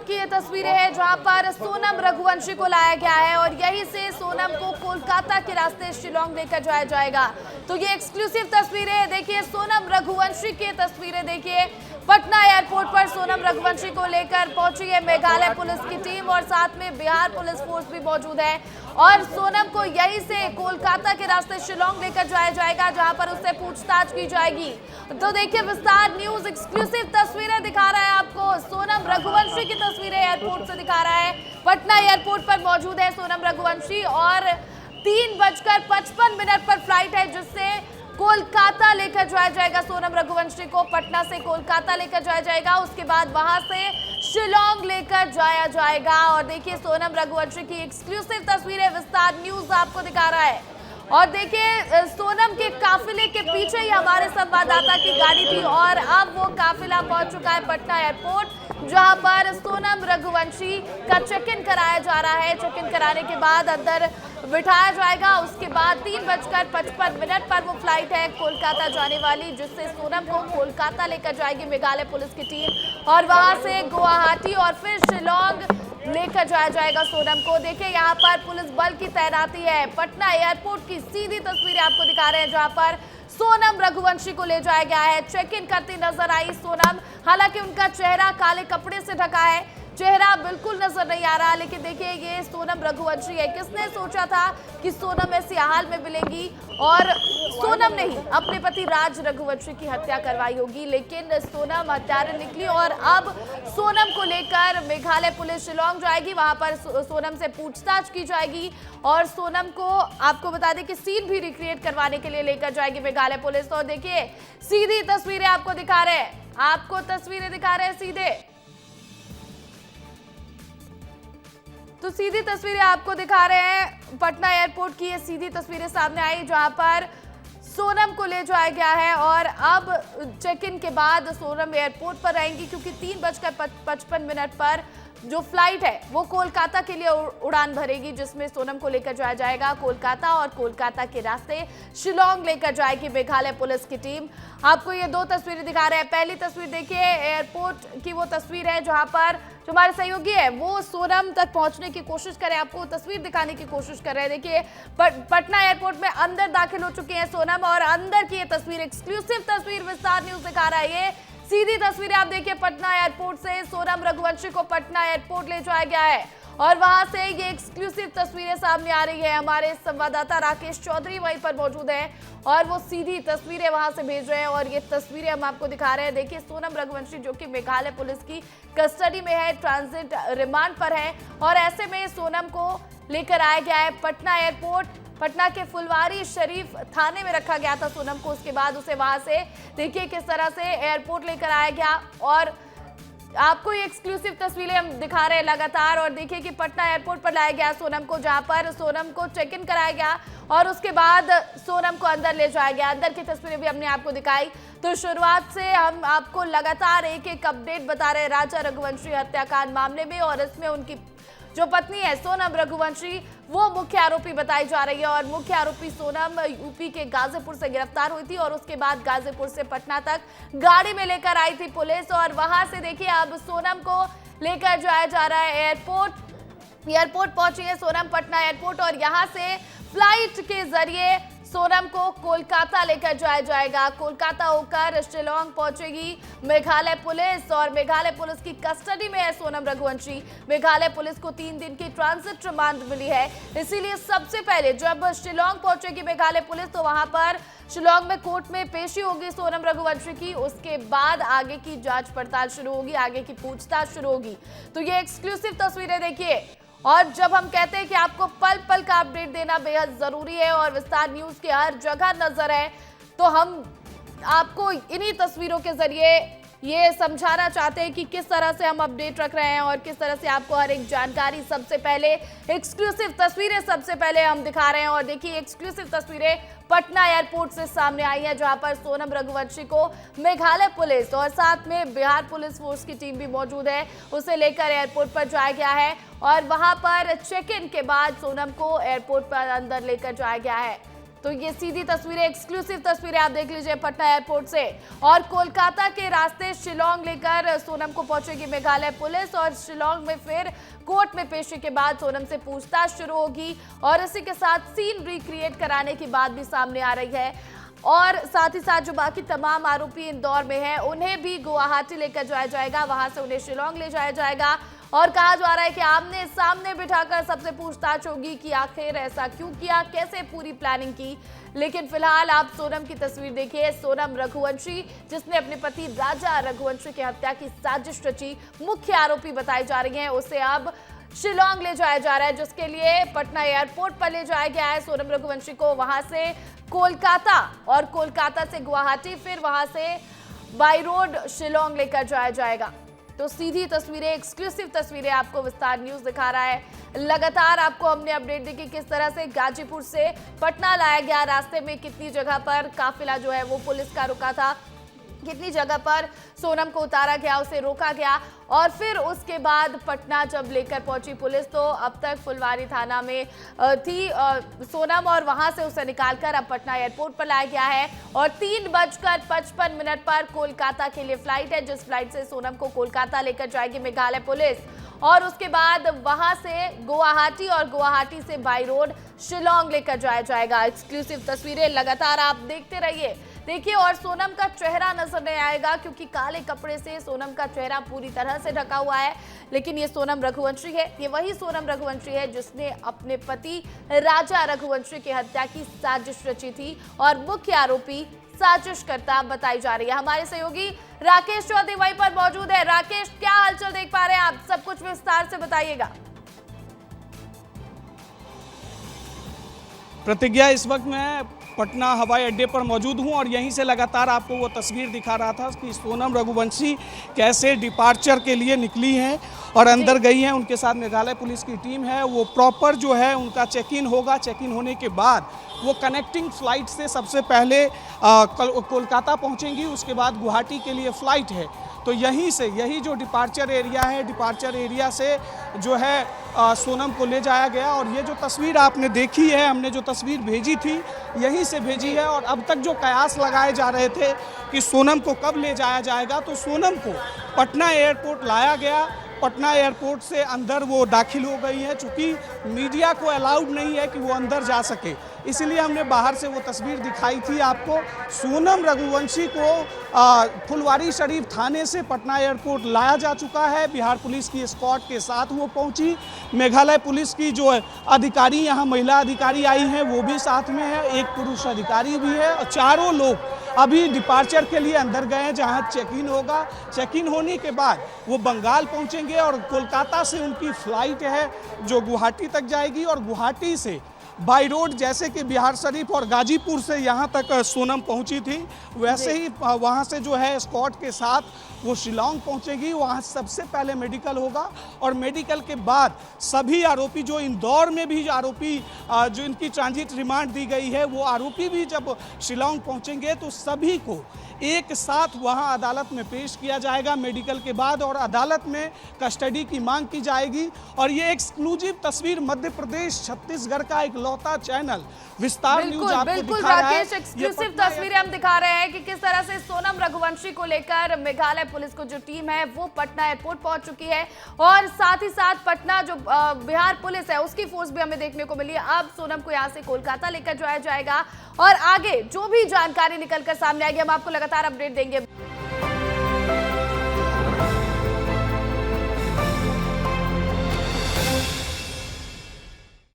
Airport की ये तस्वीरें हैं जहां पर सोनम रघुवंशी को लाया गया है और यहीं से सोनम को कोलकाता के रास्ते शिलोंग लेकर जाया जाएगा। तो ये एक्सक्लूसिव तस्वीरें देखिए, सोनम रघुवंशी की तस्वीरें देखिए। पटना एयरपोर्ट पर सोनम रघुवंशी को लेकर पहुंची है मेघालय पुलिस की टीम और साथ में बिहार पुलिस फोर्स भी मौजूद है और सोनम को यहीं से कोलकाता के रास्ते शिलोंग लेकर जाया जाएगा जहां पर उससे पूछताछ की जाएगी। तो देखिए, विस्तार न्यूज एक्सक्लूसिव तस्वीरें दिखा रहा है आपको। सोनम रघुवंशी की तस्वीरें एयरपोर्ट से दिखा रहा है। पटना एयरपोर्ट पर मौजूद है सोनम रघुवंशी और 3:55 पर फ्लाइट है जिससे कोलकाता लेकर जाया जाएगा। सोनम रघुवंशी को पटना से कोलकाता लेकर जाया जाएगा, उसके बाद वहां से शिलोंग लेकर जाया जाएगा। और देखिए, सोनम रघुवंशी की एक्सक्लूसिव तस्वीरें विस्तार न्यूज आपको दिखा रहा है। और देखिए, सोनम के काफिले के पीछे ही हमारे संवाददाता की गाड़ी थी और अब वो काफिला पहुंच चुका है पटना एयरपोर्ट जहां पर सोनम रघुवंशी का चेक इन कराया जा रहा है। चेक इन कराने के बाद अंदर बिठाया जाएगा, उसके बाद 3:55 पर वो फ्लाइट है कोलकाता जाने वाली जिससे सोनम को कोलकाता लेकर जाएगी मेघालय पुलिस की टीम और वहां से गुवाहाटी और फिर शिलोंग लेकर जाया जाएगा सोनम को। देखिए, यहाँ पर पुलिस बल की तैनाती है। पटना एयरपोर्ट की सीधी तस्वीरें आपको दिखा रहे हैं जहाँ पर सोनम रघुवंशी को ले जाया गया है। चेक इन करती नजर आई सोनम, हालांकि उनका चेहरा काले कपड़े से ढका है, चेहरा बिल्कुल नजर नहीं आ रहा। लेकिन देखिए, ये सोनम रघुवंशी है। किसने सोचा था कि सोनम ऐसी हाल में मिलेंगी और सोनम ने ही अपने पति राज रघुवंशी की हत्या करवाई होगी, लेकिन सोनम हत्यारे निकली और अब सोनम को लेकर मेघालय पुलिस शिलोंग जाएगी। वहां पर सोनम से पूछताछ की जाएगी और सोनम को आपको बता दें कि सीन भी रिक्रिएट करवाने के लिए लेकर जाएगी मेघालय पुलिस। तो देखिए, सीधी तस्वीरें आपको दिखा रहे हैं, आपको तस्वीरें दिखा रहे हैं सीधे। तो सीधी तस्वीरें आपको दिखा रहे हैं, पटना एयरपोर्ट की ये सीधी तस्वीरें सामने आई जहां पर सोनम को ले जाया गया है और अब चेक इन के बाद सोनम एयरपोर्ट पर रहेंगी क्योंकि 3:55 पर जो फ्लाइट है वो कोलकाता के लिए उड़ान भरेगी जिसमें सोनम को लेकर जाया जाएगा कोलकाता और कोलकाता के रास्ते शिलोंग लेकर जाएगी मेघालय पुलिस की टीम। आपको ये दो तस्वीरें दिखा रहे हैं। पहली तस्वीर देखिए, एयरपोर्ट की वो तस्वीर है जहां पर जो हमारे सहयोगी है वो सोनम तक पहुंचने की कोशिश कर रहे हैं, आपको तस्वीर दिखाने की कोशिश कर रहे हैं। देखिए, पटना एयरपोर्ट में अंदर दाखिल हो चुके हैं सोनम और अंदर की ये तस्वीर, एक्सक्लूसिव तस्वीर विस्तार न्यूज दिखा रहा है। ये सीधी तस्वीरें आप देखिए, पटना एयरपोर्ट से सोनम रघुवंशी को पटना एयरपोर्ट ले जाया गया है और वहां से ये एक्सक्लूसिव तस्वीरें सामने आ रही है। हमारे संवाददाता राकेश चौधरी वहीं पर मौजूद है और वो सीधी तस्वीरें वहां से भेज रहे हैं और ये तस्वीरें हम आपको दिखा रहे हैं। देखिए, सोनम रघुवंशी जो कि मेघालय पुलिस की कस्टडी में है, ट्रांजिट रिमांड पर है और ऐसे में सोनम को लेकर आया गया है पटना एयरपोर्ट। पटना के फुलवारी शरीफ थाने में रखा गया था सोनम को, उसके बाद उसे वहां से देखिए किस तरह से एयरपोर्ट लेकर आया गया और आपको ये एक्सक्लूसिव तस्वीरें हम दिखा रहे हैं लगातार। और देखिए कि पटना एयरपोर्ट पर लाया गया सोनम को, जहां पर सोनम को चेक इन कराया गया और उसके बाद सोनम को अंदर ले जाया गया। अंदर की तस्वीरें भी हमने आपको दिखाई। तो शुरुआत से हम आपको लगातार एक एक अपडेट बता रहे हैं राजा रघुवंशी हत्याकांड मामले में और इसमें उनकी जो पत्नी है सोनम रघुवंशी वो मुख्य आरोपी बताई जा रही है और मुख्य आरोपी सोनम यूपी के गाजीपुर से गिरफ्तार हुई थी और उसके बाद गाजीपुर से पटना तक गाड़ी में लेकर आई थी पुलिस और वहां से देखिए अब सोनम को लेकर जाया जा रहा है एयरपोर्ट पहुंची है सोनम पटना एयरपोर्ट और यहां से फ्लाइट के जरिए सोनम को कोलकाता लेकर जाया जाएगा। कोलकाता होकर शिलोंग पहुंचेगी मेघालय पुलिस और मेघालय पुलिस की कस्टडी में है सोनम रघुवंशी। मेघालय पुलिस को 3 दिन की ट्रांजिट रिमांड मिली है, इसीलिए सबसे पहले जब शिलोंग पहुंचेगी मेघालय पुलिस तो वहां पर शिलोंग में कोर्ट में पेशी होगी सोनम रघुवंशी की, उसके बाद आगे की जांच पड़ताल शुरू होगी, आगे की पूछताछ शुरू होगी। तो ये एक्सक्लूसिव तस्वीरें देखिए और जब हम कहते हैं कि आपको पल पल का अपडेट देना बेहद जरूरी है और विस्तार न्यूज की हर जगह नजर है, तो हम आपको इन्हीं तस्वीरों के जरिए ये समझाना चाहते हैं कि किस तरह से हम अपडेट रख रहे हैं और किस तरह से आपको हर एक जानकारी सबसे पहले एक्सक्लूसिव तस्वीरें सबसे पहले हम दिखा रहे हैं। और देखिए, एक्सक्लूसिव तस्वीरें पटना एयरपोर्ट से सामने आई है जहां पर सोनम रघुवंशी को मेघालय पुलिस और साथ में बिहार पुलिस फोर्स की टीम भी मौजूद है, उसे लेकर एयरपोर्ट पर जाया गया है और वहां पर चेक इन के बाद सोनम को एयरपोर्ट पर अंदर लेकर जाया गया है। तो ये सीधी तस्वीरें, एक्सक्लूसिव तस्वीरें आप देख लीजिए पटना एयरपोर्ट से। और कोलकाता के रास्ते शिलोंग लेकर सोनम को पहुंचेगी मेघालय पुलिस और शिलोंग में फिर कोर्ट में पेशी के बाद सोनम से पूछताछ शुरू होगी और इसी के साथ सीन रिक्रिएट कराने की बात भी सामने आ रही है। और साथ ही साथ जो बाकी तमाम आरोपी इंदौर में हैं उन्हें भी गुवाहाटी लेकर जाया जाएगा, वहां से उन्हें शिलोंग ले जाया जाएगा। और कहा जा रहा है कि आमने सामने बिठाकर सबसे पूछताछ होगी कि आखिर ऐसा क्यों किया, कैसे पूरी प्लानिंग की। लेकिन फिलहाल आप सोनम की तस्वीर देखिए। सोनम रघुवंशी, जिसने अपने पति राजा रघुवंशी की हत्या की साजिश रची, मुख्य आरोपी बताई जा रही है, उसे अब शिलोंग ले जाया जा रहा है, जिसके लिए पटना एयरपोर्ट पर ले जाया गया है सोनम रघुवंशी को। वहां से कोलकाता और कोलकाता से गुवाहाटी, फिर वहां से बाई रोड शिलोंग लेकर जाया जाएगा। तो सीधी तस्वीरें, एक्सक्लूसिव तस्वीरें आपको विस्तार न्यूज दिखा रहा है। लगातार आपको हमने अपडेट दी कि किस तरह से गाजीपुर से पटना लाया गया, रास्ते में कितनी जगह पर काफिला जो है वो पुलिस का रुका था, कितनी जगह पर सोनम को उतारा गया, उसे रोका गया और फिर उसके बाद पटना जब लेकर पहुंची पुलिस तो अब तक फुलवारी थाना में थी सोनम और वहां से उसे निकालकर अब पटना एयरपोर्ट पर लाया गया है। और 3:55 पर कोलकाता के लिए फ्लाइट है, जिस फ्लाइट से सोनम को कोलकाता लेकर जाएगी मेघालय पुलिस और उसके बाद वहां से गुवाहाटी और गुवाहाटी से बाई रोड शिलोंग लेकर जाया जाएगा। एक्सक्लूसिव तस्वीरें लगातार आप देखते रहिए, देखिए। और सोनम का चेहरा नजर नहीं आएगा क्योंकि काले कपड़े से सोनम का चेहरा पूरी तरह से ढका हुआ है, लेकिन ये सोनम रघुवंशी है, ये वही सोनम रघुवंशी है जिसने अपने पति राजा रघुवंशी की हत्या की साजिश रची थी और मुख्य आरोपी साजिशकर्ता बताई जा रही है। हमारे सहयोगी राकेश चौधरी वहीं पर मौजूद है। राकेश, क्या हालचाल देख पा रहे हैं आप? सब कुछ विस्तार से बताइएगा। प्रतिज्ञा, इस वक्त मैं पटना हवाई अड्डे पर मौजूद हूं और यहीं से लगातार आपको वो तस्वीर दिखा रहा था कि सोनम रघुवंशी कैसे डिपार्चर के लिए निकली हैं और अंदर गई हैं। उनके साथ मेघालय पुलिस की टीम है, वो प्रॉपर जो है उनका चेक इन होगा। चेक इन होने के बाद वो कनेक्टिंग फ़्लाइट से सबसे पहले कोलकाता पहुंचेंगी, उसके बाद गुवाहाटी के लिए फ़्लाइट है। तो यहीं से, यही जो डिपार्चर एरिया है, डिपार्चर एरिया से जो है सोनम को ले जाया गया। और ये जो तस्वीर आपने देखी है, हमने जो तस्वीर भेजी थी यहीं से भेजी है। और अब तक जो कयास लगाए जा रहे थे कि सोनम को कब ले जाया जाएगा, तो सोनम को पटना एयरपोर्ट लाया गया। पटना एयरपोर्ट से अंदर वो दाखिल हो गई है, चूँकि मीडिया को अलाउड नहीं है कि वो अंदर जा सके, इसलिए हमने बाहर से वो तस्वीर दिखाई थी आपको। सोनम रघुवंशी को फुलवारी शरीफ थाने से पटना एयरपोर्ट लाया जा चुका है। बिहार पुलिस की एस्कॉर्ट के साथ वो पहुंची। मेघालय पुलिस की जो अधिकारी, यहाँ महिला अधिकारी आई हैं, वो भी साथ में है, एक पुरुष अधिकारी भी है और चारों लोग अभी डिपार्चर के लिए अंदर गए हैं, जहां चेक इन होगा। चेक इन होने के बाद वो बंगाल पहुंचेंगे और कोलकाता से उनकी फ़्लाइट है जो गुवाहाटी तक जाएगी और गुवाहाटी से बाई रोड, जैसे कि बिहार शरीफ और गाजीपुर से यहाँ तक सोनम पहुँची थी, वैसे ही वहाँ से जो है एस्कॉर्ट के साथ वो शिलोंग पहुँचेगी। वहाँ सबसे पहले मेडिकल होगा और मेडिकल के बाद सभी आरोपी, जो इंदौर में भी आरोपी जो इनकी ट्रांजिट रिमांड दी गई है, वो आरोपी भी जब शिलोंग पहुँचेंगे तो सभी को एक साथ वहां अदालत में पेश किया जाएगा मेडिकल के बाद और अदालत में कस्टडी की मांग की जाएगी। और ये एक्सक्लूसिव तस्वीर मध्य प्रदेश छत्तीसगढ़ का एक लौता चैनल विस्तार न्यूज आपको दिखा रहा है। एक्सक्लूसिव तस्वीरें हम दिखा रहे हैं कि किस तरह से सोनम रघुवंशी को लेकर मेघालय पुलिस को जो टीम है वो पटना एयरपोर्ट पहुंच चुकी है और साथ ही साथ पटना जो बिहार पुलिस है उसकी फोर्स भी हमें देखने को मिली है। अब सोनम को यहाँ से कोलकाता लेकर जाया जाएगा और आगे जो भी जानकारी निकलकर सामने आएगी हम आपको लगातार अपडेट देंगे।